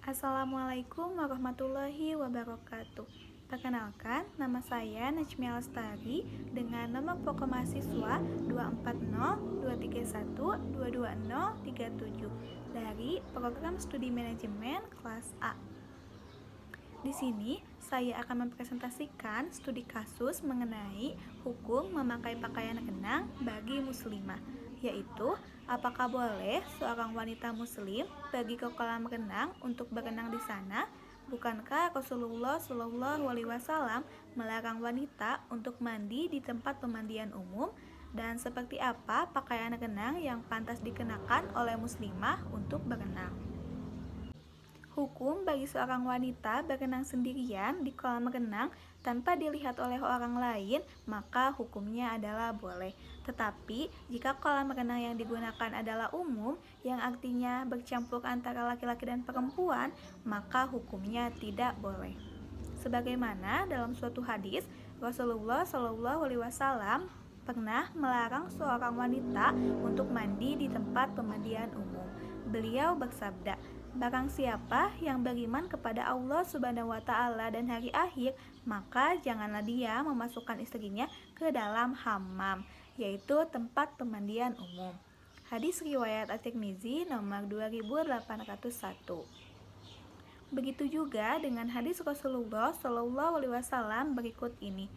Assalamualaikum warahmatullahi wabarakatuh. Perkenalkan, nama saya Najmiah Lestari dengan nomor pokok mahasiswa 24023122037 dari Program Studi Manajemen kelas A. Di sini, saya akan mempresentasikan studi kasus mengenai hukum memakai pakaian kenang bagi muslimah, yaitu apakah boleh seorang wanita muslim pergi ke kolam renang untuk berenang di sana? Bukankah Rasulullah Shallallahu Alaihi Wasallam melarang wanita untuk mandi di tempat pemandian umum? Dan seperti apa pakaian renang yang pantas dikenakan oleh muslimah untuk berenang? Hukum bagi seorang wanita berenang sendirian di kolam renang tanpa dilihat oleh orang lain, maka hukumnya adalah boleh. Tetapi, jika kolam renang yang digunakan adalah umum, yang artinya bercampur antara laki-laki dan perempuan, maka hukumnya tidak boleh. Sebagaimana dalam suatu hadis, Rasulullah Shallallahu Alaihi Wasallam pernah melarang seorang wanita untuk mandi di tempat pemandian umum. Beliau bersabda, "Barang siapa yang beriman kepada Allah Subhanahu wa Ta'ala dan hari akhir, maka janganlah dia memasukkan istrinya ke dalam hammam, yaitu tempat pemandian umum." Hadis riwayat At-Tirmizi nomor 2801. Begitu juga dengan hadis Rasulullah Shallallahu Alaihi Wasallam berikut ini.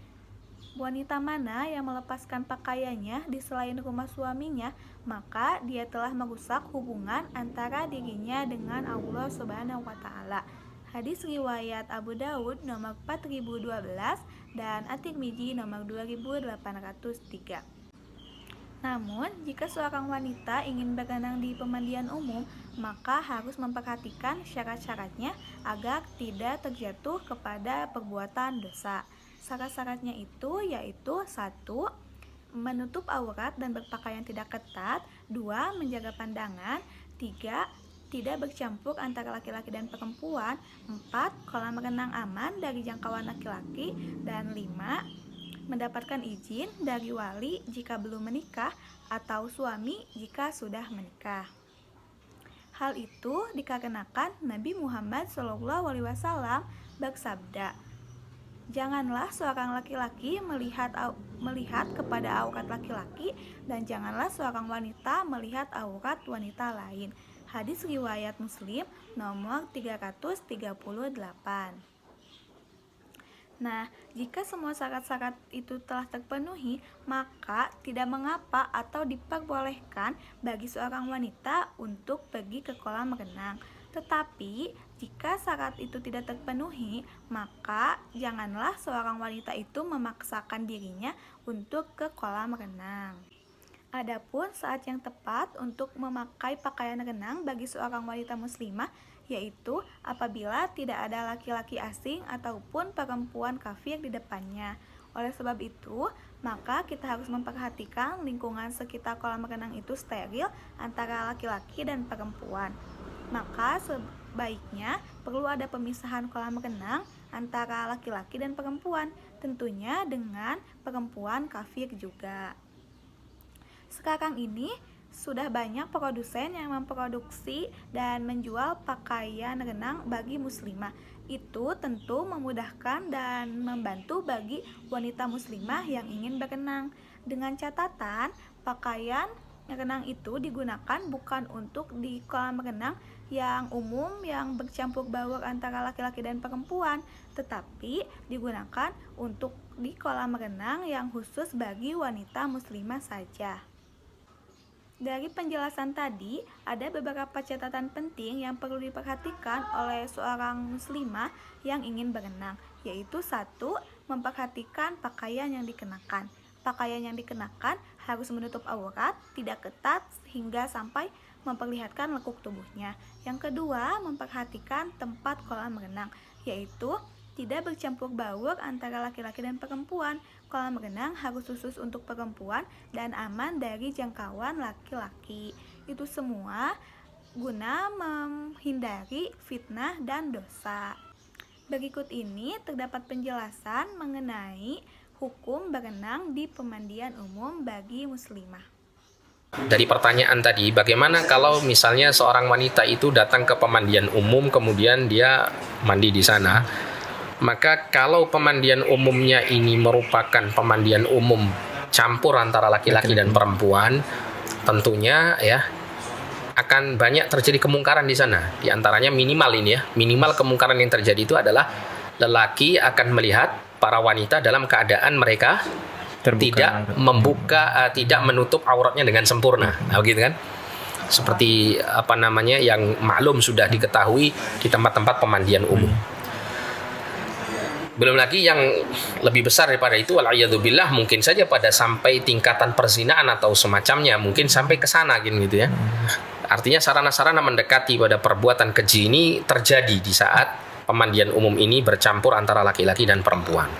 Wanita mana yang melepaskan pakaiannya di selain rumah suaminya, maka dia telah merusak hubungan antara dirinya dengan Allah Subhanahu wa Ta'ala. Hadis riwayat Abu Daud nomor 4012 dan At-Tirmizi nomor 2803. Namun, jika seorang wanita ingin berenang di pemandian umum, maka harus memperhatikan syarat-syaratnya agar tidak terjatuh kepada perbuatan dosa. Syarat-syaratnya itu yaitu 1. Menutup aurat dan berpakaian tidak ketat. 2. Menjaga pandangan. 3. Tidak bercampur antara laki-laki dan perempuan. 4. Kolam renang aman dari jangkauan laki-laki. Dan 5. Mendapatkan izin dari wali jika belum menikah atau suami jika sudah menikah. Hal itu dikarenakan Nabi Muhammad SAW bersabda, "Janganlah seorang laki-laki melihat kepada aurat laki-laki, dan janganlah seorang wanita melihat aurat wanita lain." Hadis riwayat Muslim nomor 338. Nah, jika semua syarat-syarat itu telah terpenuhi, maka tidak mengapa atau diperbolehkan bagi seorang wanita untuk pergi ke kolam renang. Tetapi, jika syarat itu tidak terpenuhi, maka janganlah seorang wanita itu memaksakan dirinya untuk ke kolam renang. Adapun saat yang tepat untuk memakai pakaian renang bagi seorang wanita muslimah yaitu apabila tidak ada laki-laki asing ataupun perempuan kafir di depannya. Oleh sebab itu, maka kita harus memperhatikan lingkungan sekitar kolam renang itu steril antara laki-laki dan perempuan. Maka sebaiknya perlu ada pemisahan kolam renang antara laki-laki dan perempuan, tentunya dengan perempuan kafir juga. Sekarang ini sudah banyak produsen yang memproduksi dan menjual pakaian renang bagi muslimah. Itu tentu memudahkan dan membantu bagi wanita muslimah yang ingin berenang. Dengan catatan, pakaian renang itu digunakan bukan untuk di kolam renang yang umum yang bercampur baur antara laki-laki dan perempuan, tetapi digunakan untuk di kolam renang yang khusus bagi wanita muslimah saja. Dari penjelasan tadi, ada beberapa catatan penting yang perlu diperhatikan oleh seorang muslimah yang ingin berenang, yaitu 1. Memperhatikan pakaian yang dikenakan. Pakaian yang dikenakan harus menutup aurat, tidak ketat hingga sampai memperlihatkan lekuk tubuhnya. Yang kedua, memperhatikan tempat kolam renang, yaitu tidak bercampur baur antara laki-laki dan perempuan. Kolam renang harus khusus untuk perempuan dan aman dari jangkauan laki-laki. Itu semua guna menghindari fitnah dan dosa. Berikut ini terdapat penjelasan mengenai hukum berenang di pemandian umum bagi muslimah. Dari pertanyaan tadi, bagaimana kalau misalnya seorang wanita itu datang ke pemandian umum kemudian dia mandi di sana? Maka kalau pemandian umumnya ini merupakan pemandian umum campur antara laki-laki dan perempuan, tentunya ya akan banyak terjadi kemungkaran di sana. Di antaranya minimal ini ya, minimal kemungkaran yang terjadi itu adalah lelaki akan melihat para wanita dalam keadaan mereka tidak menutup auratnya dengan sempurna. Nah, begitu kan? Seperti yang maklum sudah diketahui di tempat-tempat pemandian umum. Belum lagi yang lebih besar daripada itu, wal'iyadzubillah, mungkin saja pada sampai tingkatan perzinaan atau semacamnya, mungkin sampai ke sana gitu ya. Artinya sarana-sarana mendekati pada perbuatan keji ini terjadi di saat pemandian umum ini bercampur antara laki-laki dan perempuan.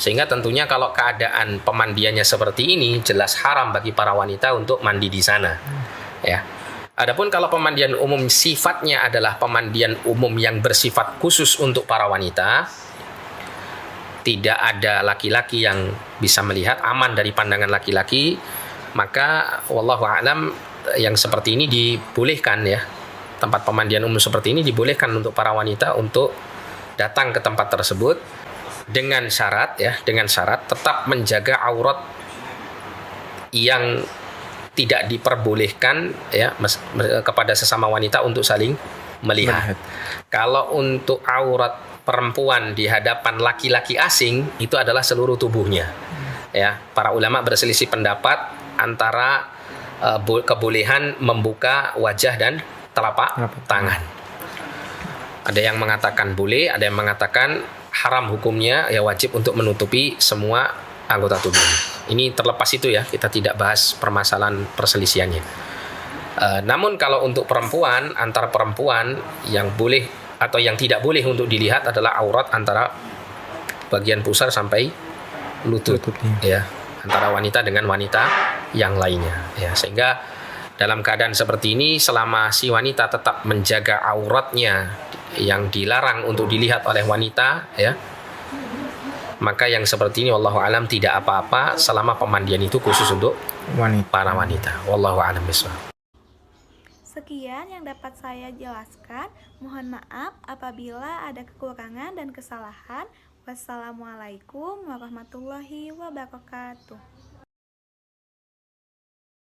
Sehingga tentunya kalau keadaan pemandiannya seperti ini, jelas haram bagi para wanita untuk mandi di sana. Ya. Adapun kalau pemandian umum sifatnya adalah pemandian umum yang bersifat khusus untuk para wanita, tidak ada laki-laki yang bisa melihat, aman dari pandangan laki-laki, maka wallahu a'lam yang seperti ini dibolehkan ya. Tempat pemandian umum seperti ini dibolehkan untuk para wanita untuk datang ke tempat tersebut dengan syarat tetap menjaga aurat yang tidak diperbolehkan ya kepada sesama wanita untuk saling melihat. Kalau untuk aurat perempuan di hadapan laki-laki asing itu adalah seluruh tubuhnya. Ya, para ulama berselisih pendapat antara kebolehan membuka wajah dan telapak tangan. Ada yang mengatakan boleh, ada yang mengatakan haram hukumnya, ya wajib untuk menutupi semua anggota tubuh. Ini terlepas itu ya, kita tidak bahas permasalahan perselisihannya. Namun kalau untuk perempuan, antara perempuan yang boleh atau yang tidak boleh untuk dilihat adalah aurat antara bagian pusar sampai lutut ya, antara wanita dengan wanita yang lainnya ya. Sehingga dalam keadaan seperti ini, selama si wanita tetap menjaga auratnya yang dilarang untuk dilihat oleh wanita ya, maka yang seperti ini wallahu alam tidak apa-apa selama pemandian itu khusus untuk para wanita. Wallahu alam bishawab. Sekian yang dapat saya jelaskan. Mohon maaf apabila ada kekurangan dan kesalahan. Wassalamualaikum warahmatullahi wabarakatuh.